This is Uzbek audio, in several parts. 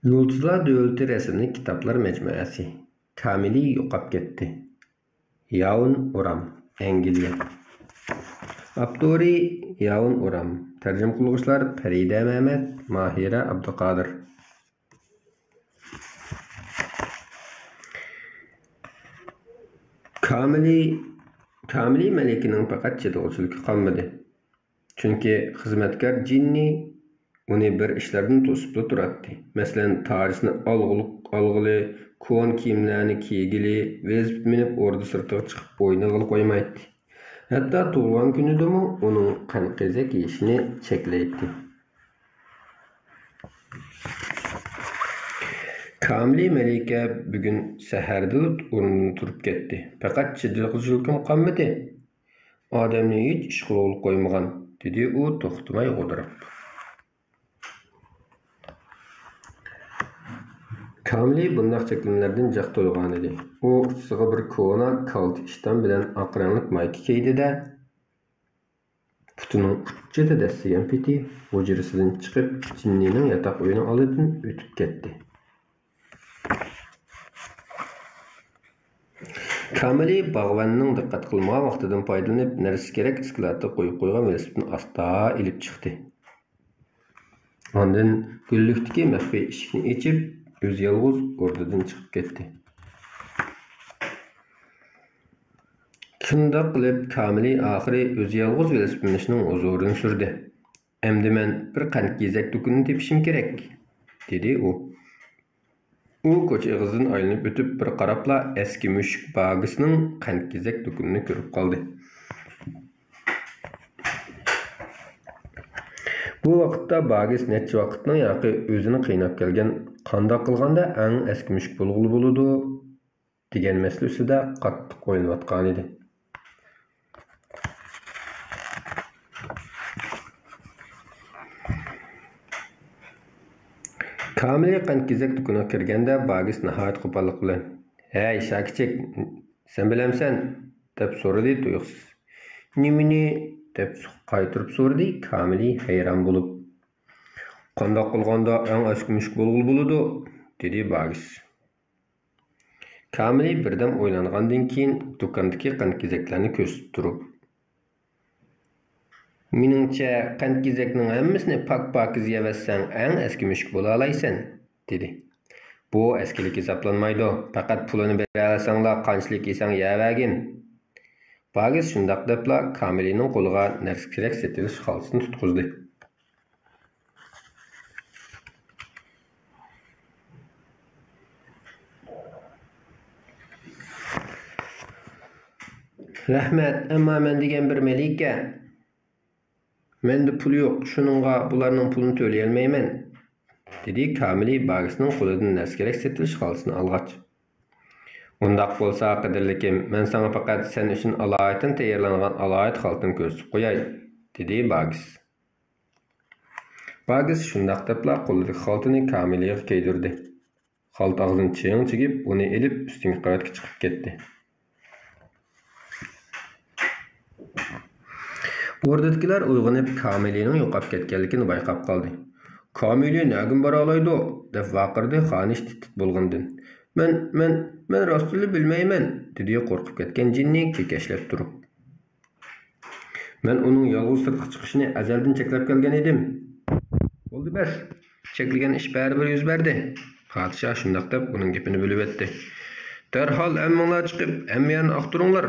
Yıldızlar Dövleti resimli kitaplar mecmuasi. Kamili yo'qolib ketdi. Yavun Uram, Angliya. Abduri Yavun Uram. Tarjim qiluvchilar Farida Mehmet, Mahira Abduqodir. Kamili Malikining faqat chidovchiligi qolmadi. Chunki xizmatkor jinni uni bir ishlardan to'sib turardi. Masalan, tarixni olg'ili, ko'n kiyimlarni kiygili, velosiped minib orda sirtiga chiqib o'ynag'ili qo'ymaydi. Hatto tug'ilgan kunidami uning qanqezak yeyishini cheklaydi. Kamili Malika bugun saharda o'rnidan turib ketdi. Faqat chidilg'izilkim qolmadi. Odamni hech ish qilib qo'ymagan, dedi u to'xtamay g'o'dirib. Kamili bundaq cheklimlardan jiq to'ygan edi. U ustiga bir ko'na kalta ishton bilan oq rangli mayka kiydi-da, putining uchida dastagan peti hujrasidan chiqib, jinnining yotoq uyini oldidan o'tib ketdi. Kamili bog'vanning diqqat qilmagan vaqtidan foydalanib, narsa kerak iskilotga qo'yib qo'ygan velosipedni asta ilib chiqdi. Ondan gullikdagi maxfiy eshikni ochib, o'zi yolg'iz o'rnidan chiqib ketdi. Shundoq qilib Kamili oxiri o'zi yolg'iz velosipedning huzurini surdi. Endi men bir qantkizak do'konini tepishim kerak, dedi u. U ko'cha ig'zidan aylanib o'tib bir qarabla eski mushuk bag'isining qantkizak do'konini ko'rib qoldi. Bu vaqtda bag'is necha vaqtning yoki o'zini qiynab kelgan qandoq qilganda eng eski mushuk bo'lg'ili bo'ladi degan masala ustida qattiq o'ylanayotgan edi. Kamili qantkizak do'koniga kirganda bag'is nihoyat qo'pollik bilan "Hey, shakichik, sen bilamsan?" deb so'radi tuyuqsiz. "Nimani?" deb qaytirib so'radi Kamili hayron bo'lib. "Qandoq qilganda eng eski mushuk bo'lg'ili bo'ladi?" dedi bag'is. Kamili birdam o'ylangandan keyin do'kondagi qantkizaklarni ko'rsatib turib, "Meningcha, qantkizakning hammasini pak-pokiz yevassang, eng eski mushuk bo'la olaysan", dedi. "Bu eskilik hisoblanmaydi. Faqat pulini bera olsanglar, qanchalik yesang yeyavagin." Bag'is shundoq debla Kamilining qo'liga narsa kerak setilish xaltasini tutqizdi. "Rahmat, ammo men degan bir malika. Menda pul yo'q, shuningga bularning pulini to'lay olmayman", dedi Kamili bag'isning qo'lidan narsa kerak setilish xaltasini olgach. "Undaq bo'lsa, qadrlikim, men sana faqat sen uchun alohida tayyorlangan alohida xaltani ko'rsatib qo'yay", dedi bag'is. Bag'is shundoq debla qo'lidagi xaltani Kamiliga kiydirdi. Xalt og'zini chiing chigib, uni ilib ustingi qavatga chiqib ketdi. O'rnidagilar uyg'onib Kamilining yo'qolib ketganligini bayqab qoldi. "Kamili nagin bora olaydi?" deb vaqirdi xonish titit bo'lgandan. Men rostini bilmayman", dedi qo'rqib ketgan jinni kekashlab turib. "Men uning yolg'iz sirtqa chiqishini azaldan cheklab kelgan edim." "Bo'ldi bas, cheklagan ish baribir yuz berdi." Podshoh shundoq deb uning gapini bo'lib o'tdi. "Darhol hammanglar chiqib, hammayani aqtiringlar.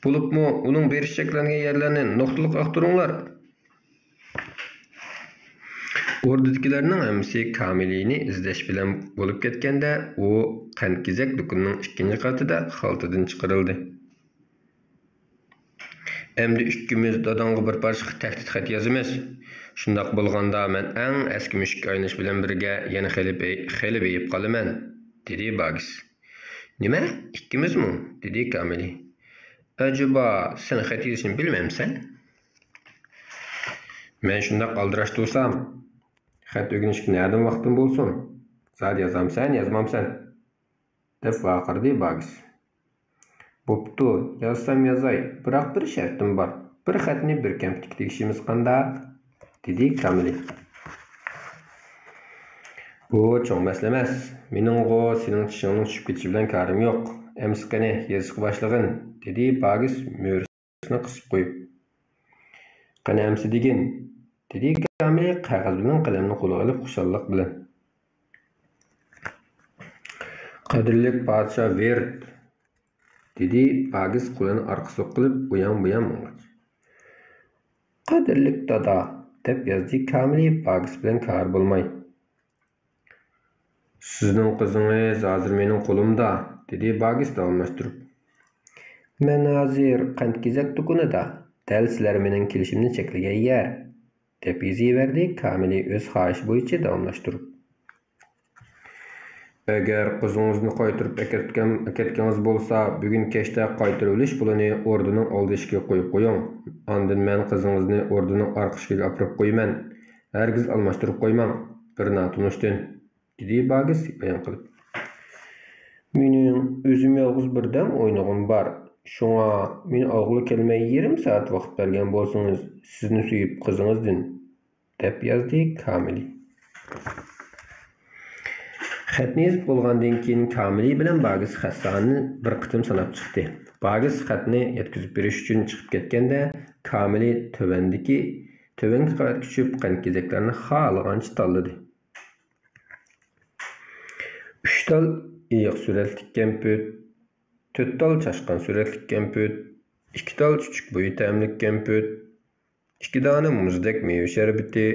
Bo'libmi, uning berish cheklangan yerlarini nuqtaliq aqtiringlar." O'rnidagilarning hammasi Kamilini izlash bilan bo'lib ketganda, u qantkizak do'konining ikkinchi qatida xaltadan chiqarildi. "Endi ikkimiz dadangga bir parcha tahdid xat yozamiz. Shundoq bo'lganda men eng eski mushuk aynish bilan birga yana xeli beyib qolaman", dedi bag'is. "Nima? Ikkimizmi?" dedi Kamili. "Ajaba, sen xat yozishni bilmaysan?" "Men shundoq aldirash tursam, xat o'rganishga nerdan vaqtim bo'lsin? Zad yozamsan, yozmamsan?" deb vaqirdi bag'is. "Bo'pti, yozsam yozay, biroq bir shartim bor. Bir xatni bir kamplikda tegishimiz qanday?" dedi Kamili. Bu çoğun mesele emas. Meninggo sening tishingning tushib ketishi bilan karim yo'q. Emsi qani, yezishga boshlag'in, dedi Bagis mo'risini qisib qo'yib. Qani emsi degin, dedi Kamil qog'oz bilan qalamni qo'liga olib xushallik bilan. Qadrlik podsho Vert, dedi Bagis qo'lini orqasiga qilib uyan-buyan mong'ach. Qadrlik dada, deb yozdi Kamil Bagis bilan kar bo'lmay. Sizning qizingiz hozir mening qo'limda, dedi Bagis davomlashtirib. Men hozir qandkezak do'konida, dal sizlar mening kelishimni cheklagan yer, deb yozaverdi Kamil o'z xohishi bo'yicha davomlashtirib. Agar qizingizni qaytarib aketganingiz bo'lsa, bugun kechda qaytarib olish pulini ordining oldishiga qo'yib qo'ying. Ondan men qizingizni ordining orqasiga olib qo'yman. Hargiz almashtirib qo'ymang. Bir notunishdan, dedi Bagis bayon qilib. Mening o'zim yolg'iz birdan o'ynag'im bor. Shunga meni olg'ili kelmay yarim soat vaqt bergan bo'lsangiz, sizni suyib qizingizdan, deb yozdi Kamil. Xatni yozib bo'lgandan keyin Kamil bilan Bagis xatni bir qitim sanab chiqdi. Bagis xatni yetkazib berish uchun chiqib ketganda, Kamil tovangi qavatga tushib qandkezaklarni xohlagancha tanladi. 3 tal iyiq suratlik kamput, 4 tal chashqan suratlik kamput, 2 tal chuchuk bo'yi ta'mlik kamput, 2 dona muzdek meva sharbati,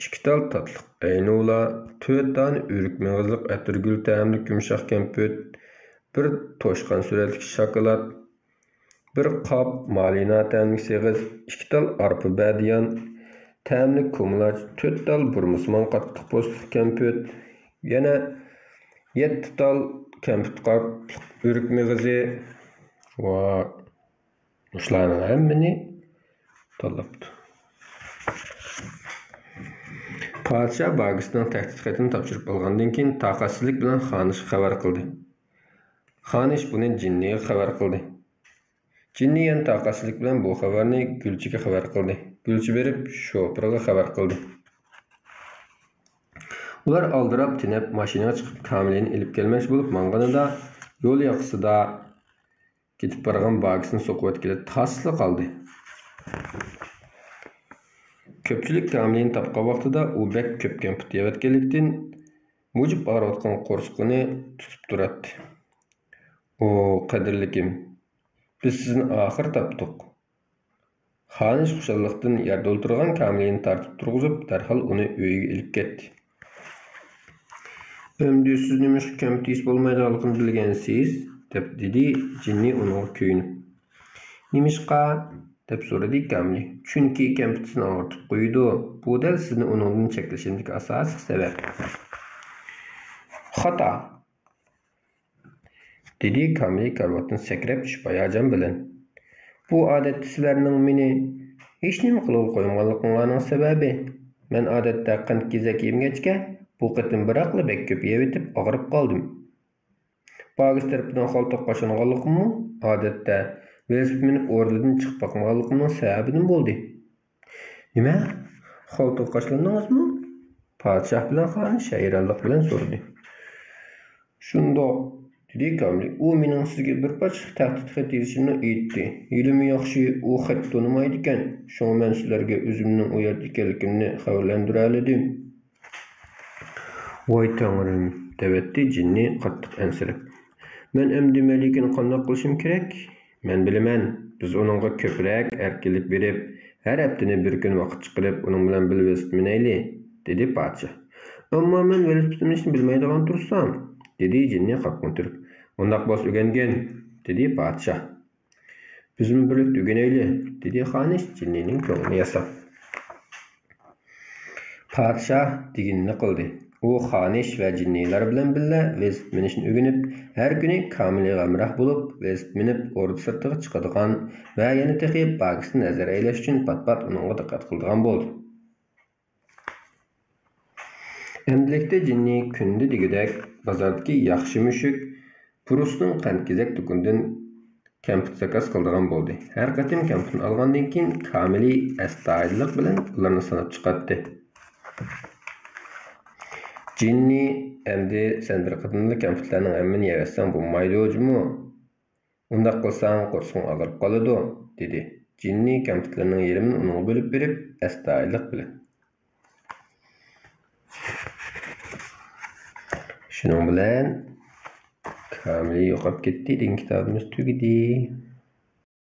2 tal tatliq aynula, 4 dona o'rik mevazliq atirgul ta'mlik yumshoq kamput, 1 toshqan suratlik shokolad, 1 qop malina ta'mlik seg'iz, 2 tal arpa badiyan ta'mlik ko'mlaç, 4 tal burmusman qattiq postliq kamput, yana 7 tal kamput qattiq o'rik mevasi va shularning hammani tanlabdi. Podsho Bagisning tahdid xatini topshirib olgandan keyin taqatsizlik bilan Xonishga xabar qildi. Xonish buni Jinniga xabar qildi. Jinni ham taqatsizlik bilan bu xabarni Gulchiga xabar qildi. Gulchi berib shofirga xabar qildi. Ular aldirab tinib mashinaga chiqib Kamilni ilib kelmoqchi bo'lib mang'anida yo'l yoqasida ketib borgan Bagisni so'qib kelib tasli qoldi. Ko'pchilik Kamilni topgan vaqtida u bek ko'p kamput yevatganlikdan mujib og'riyotgan qo'rsqini tutib turadi. O qadrlikim, biz sizni oxir topdik. Xonish xushallikdan yerda o'tirgan Kamilni tartib turg'izib, darhol uni uyiga ilib ketdi. Endi siz nima kamput bo'lmaydiganligini bilgansiz, deb dedi Jinni uning kuyinib. Nimishqa? deb so'radi Kamil. Chunki kamputni og'ritib qo'ydi. Bu dal sizni uningdan cheklashimdagi asosiy sabab. Xato, dedi Kamil karvatdan sakrab tushib hayajon bilan. Bu odatda sizlarning meni hech nima qilib qo'ymaganligingiz sababi. Men odatda qandkezak yemgachga bu qitim biroqla bek ko'p yeb etib og'rib qoldim. Bagis tarafidan xalta qo'shinganligimmi? Odatda velosiped minib o'rnidan chiqib boqmaganligimning sababidan bo'ldi. Nima? Xalta qo'shlandingizmi? Podshoh bilan Xonish hayronlik bilan so'radi. Shundoq, dedi Kamil. U mening sizga bir parcha tahdid xat yozishimni aytdi. Ilmi yaxshi u xat tonimaydi ekan. Shunga men sizlarga o'zimning u yerda ekanligimni xabarlantira oldim. Voy Tangrim, devetdi Jinni qattiq ansirab. Men endi malikani qanday qilishim kerak? Men bilaman. Biz onunga ko'proq erkinlik berib, har haftani bir kun vaqt chiqarib, uning bilan velosiped minayli, dedi podshoh. Ammo men velosipedni bilmaydigan tursam, dedi Jinni qattiq turib. Undaq bo'lsa o'rgangan, dedi podshoh. Bizmi birlikda o'rganayli, dedi Xonish Jinnining ko'nglini yasab. Podshoh deganini qildi. U Xonish va jinnilar bilan birga velosiped minishni o'rganib, har kuni Kamilga hamroh bo'lib, velosiped minib ordu sirtiga chiqadigan va yana texi Bagisni nazar aylash uchun pat-pat uningga diqqat qiladigan bo'ldi. Endilikda Jinni kundi degidek bozordagi yaxshi mushuk Prustning qandkezak do'konidan kamput zakaz qiladigan bo'ldi. Har qatim kamputni olgandan keyin Kamil astoydillik bilan ularni sanab chiqardi. Jinni, endi sen bir qadınlı konfetlarning hammini yeyversan bo'lmaydi o'jimi? Undaq qilsang qo'rqing og'rib qoladi, dedi. Jinni konfetlarning yerimini unga bo'lib berib, astoydillik bilan. Shuning bilan Kamil yo'qolib ketdi degan kitobimiz tugadi.